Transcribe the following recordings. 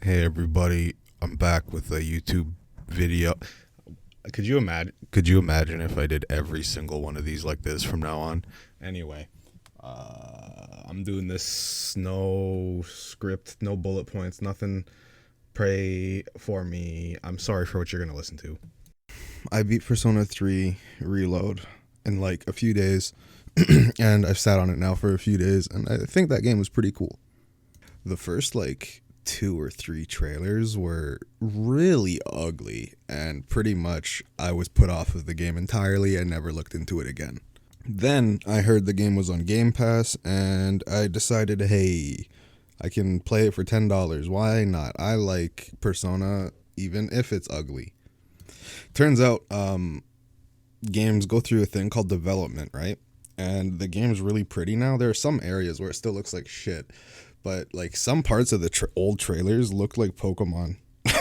Hey everybody, I'm back with a YouTube video. Could you imagine if I did every single one of these like this from now on? Anyway, I'm doing this no script, no bullet points, nothing. Pray for me. I'm sorry for what you're gonna listen to. I beat Persona 3 Reload in like a few days, and I've sat on it now for a few days, and I think that game was pretty cool. The first like two or three trailers were really ugly, and pretty much I was put off of the game entirely and never looked into it again. Then I heard the game was on Game Pass, and I decided, hey, I can play it for $10. Why not? I like Persona even if it's ugly. Turns out, games go through a thing called development, right? And the game's really pretty now. There are some areas where it still looks like shit, but like some parts of the old trailers looked like Pokemon,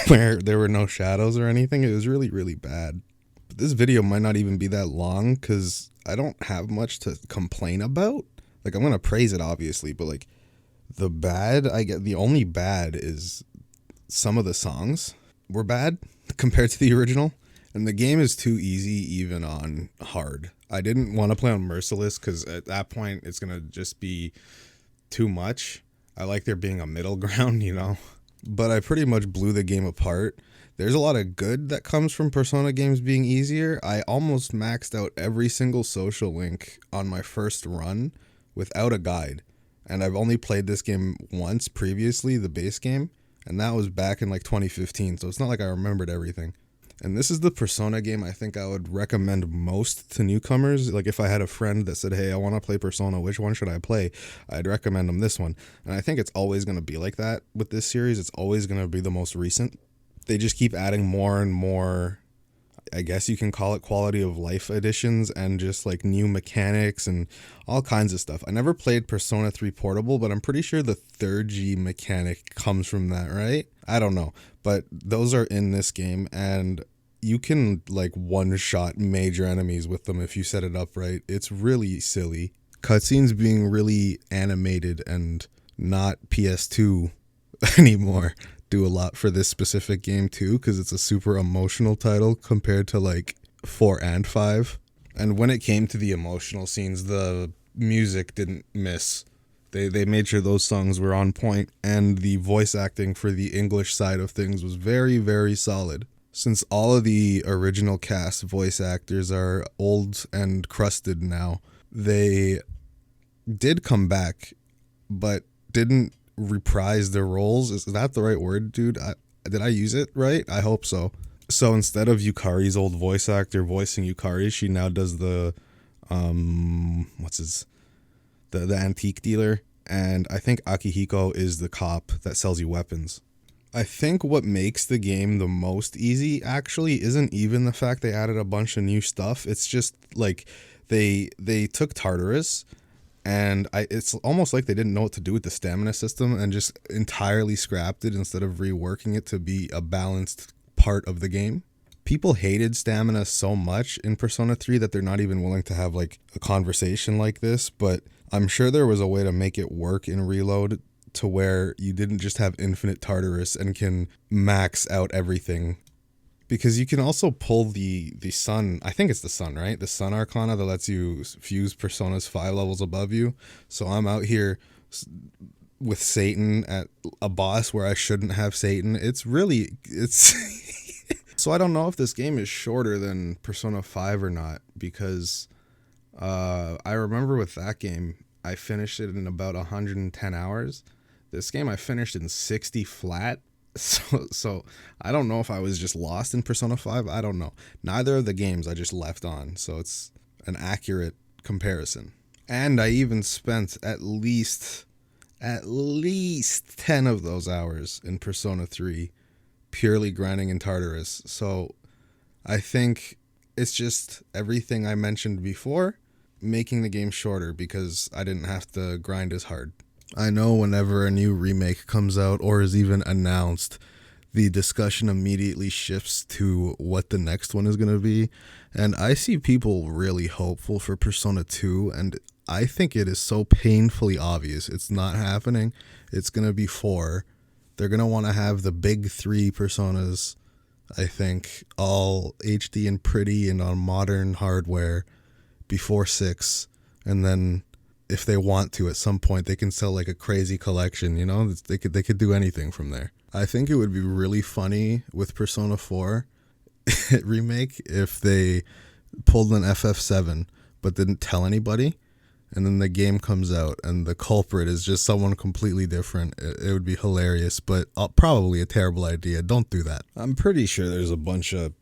where there were no shadows or anything. It was really, really bad. But this video might not even be that long because I don't have much to complain about. Like, I'm gonna praise it obviously, but like the only bad is some of the songs were bad compared to the original, and the game is too easy even on hard. I didn't want to play on Merciless because at that point it's gonna just be too much. I like there being a middle ground. But I pretty much blew the game apart. There's a lot of good that comes from Persona games being easier. I almost maxed out every single social link on my first run without a guide. And I've only played this game once previously, the base game, and that was back in like 2015, so it's not like I remembered everything. And this is the Persona game I think I would recommend most to newcomers. Like, if I had a friend that said, hey, I want to play Persona, which one should I play? I'd recommend them this one. And I think it's always going to be like that with this series. It's always going to be the most recent. They just keep adding more and more, I guess you can call it quality of life additions, and just like new mechanics and all kinds of stuff. I never played Persona 3 Portable, but I'm pretty sure the third G mechanic comes from that, right? I don't know, but those are in this game, and you can like one-shot major enemies with them if you set it up right. It's really silly. Cutscenes being really animated and not PS2 anymore do a lot for this specific game too, because it's a super emotional title compared to like 4 and 5. And when it came to the emotional scenes, the music didn't miss. They made sure those songs were on point, and the voice acting for the English side of things was very, very solid. Since all of the original cast voice actors are old and crusted now, they did come back, but didn't reprise their roles. Is that the right word, dude? Did I use it right? I hope so. So instead of Yukari's old voice actor voicing Yukari, she now does the the antique dealer, and I think Akihiko is the cop that sells you weapons. I think what makes the game the most easy actually isn't even the fact they added a bunch of new stuff. It's just like they took Tartarus, and it's almost like they didn't know what to do with the stamina system and just entirely scrapped it instead of reworking it to be a balanced part of the game. People hated stamina so much in Persona 3 that they're not even willing to have like a conversation like this, but I'm sure there was a way to make it work in Reload to where you didn't just have infinite Tartarus and can max out everything. Because you can also pull the sun, I think it's the sun, right? The sun arcana that lets you fuse personas 5 levels above you. So I'm out here with Satan at a boss where I shouldn't have Satan. It's so I don't know if this game is shorter than Persona 5 or not, because I remember with that game, I finished it in about 110 hours. This game I finished in 60 flat. So I don't know if I was just lost in Persona 5. I don't know. Neither of the games I just left on, so it's an accurate comparison. And I even spent at least 10 of those hours in Persona 3 purely grinding in Tartarus. So I think it's just everything I mentioned before, making the game shorter because I didn't have to grind as hard. I know whenever a new remake comes out or is even announced, the discussion immediately shifts to what the next one is going to be. And I see people really hopeful for Persona 2, and I think it is so painfully obvious it's not happening. It's going to be 4, They're going to want to have the big three Personas, I think, all HD and pretty and on modern hardware before 6. And then if they want to, at some point, they can sell like a crazy collection, you know? They could do anything from there. I think it would be really funny with Persona 4 remake if they pulled an FF7 but didn't tell anybody, and then the game comes out and the culprit is just someone completely different. It would be hilarious, but probably a terrible idea. Don't do that. I'm pretty sure there's a bunch of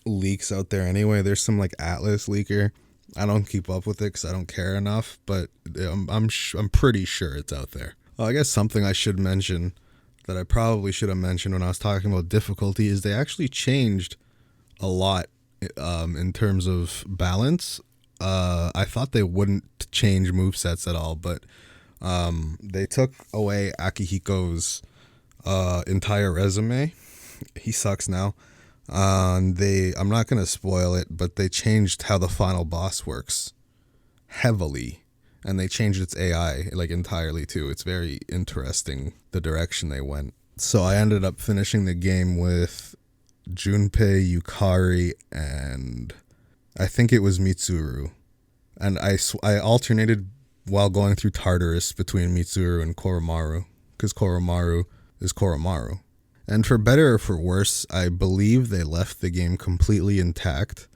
leaks out there anyway. There's some like Atlas leaker. I don't keep up with it because I don't care enough, but I'm pretty sure it's out there. Well, I guess something I should mention that I probably should have mentioned when I was talking about difficulty is they actually changed a lot in terms of balance. I thought they wouldn't change movesets at all, but they took away Akihiko's entire resume. He sucks now. I'm not going to spoil it, but they changed how the final boss works heavily, and they changed its AI like entirely too. It's very interesting the direction they went. So I ended up finishing the game with Junpei, Yukari, and I think it was Mitsuru. And I alternated while going through Tartarus between Mitsuru and Koromaru, because Koromaru is Koromaru. And for better or for worse, I believe they left the game completely intact,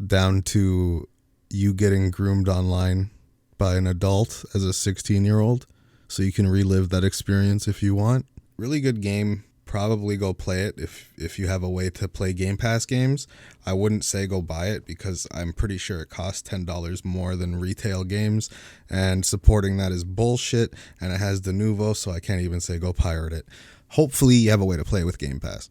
down to you getting groomed online by an adult as a 16-year-old, so you can relive that experience if you want. Really good game. Probably go play it if you have a way to play Game Pass games. I wouldn't say go buy it because I'm pretty sure it costs $10 more than retail games, and supporting that is bullshit, and it has Denuvo, so I can't even say go pirate it. Hopefully you have a way to play with Game Pass.